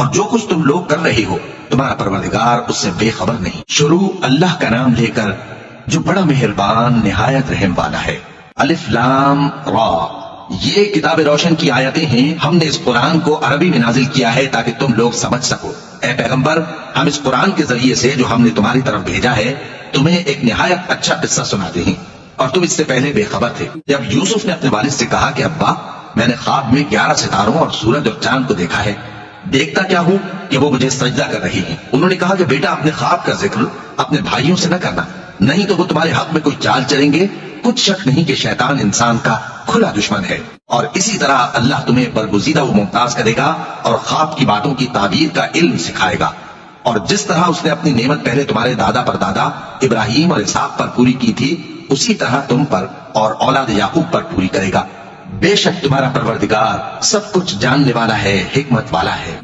اور جو کچھ تم لوگ کر رہے ہو تمہارا پروردگار اس سے بے خبر نہیں۔ شروع اللہ کا نام لے کر جو بڑا مہربان نہایت رحم والا ہے۔ الف لام را، یہ کتاب روشن کی آیتیں ہیں۔ ہم نے اس قرآن کو عربی میں نازل کیا ہے تاکہ تم لوگ سمجھ سکو۔ اے پیغمبر، ہم اس قرآن کے ذریعے سے جو ہم نے تمہاری طرف بھیجا ہے تمہیں ایک نہایت اچھا قصہ سناتے ہیں، اور تم اس سے پہلے بے خبر تھے۔ جب یوسف نے اپنے والد سے کہا کہ ابا، میں نے خواب میں 11 ستاروں اور سورج اور چاند کو دیکھا ہے، دیکھتا کیا ہوں کہ وہ مجھے سجدہ کر رہی ہیں۔ انہوں نے کہا کہ بیٹا، اپنے خواب کا ذکر اپنے بھائیوں سے نہ کرنا، نہیں تو وہ تمہارے حق میں کوئی چال چلیں گے۔ کچھ شک نہیں کہ شیطان انسان کا کھلا دشمن ہے، اور اسی طرح اللہ تمہیں برگزیدہ و ممتاز کرے گا اور خواب کی باتوں کی تعبیر کا علم سکھائے گا، اور جس طرح اس نے اپنی نعمت پہلے تمہارے دادا پر دادا ابراہیم اور اسحاق پر پوری کی تھی، اسی طرح تم پر اور اولاد یعقوب پر پوری کرے گا۔ بے شک تمہارا پروردگار سب کچھ جاننے والا ہے، حکمت والا ہے۔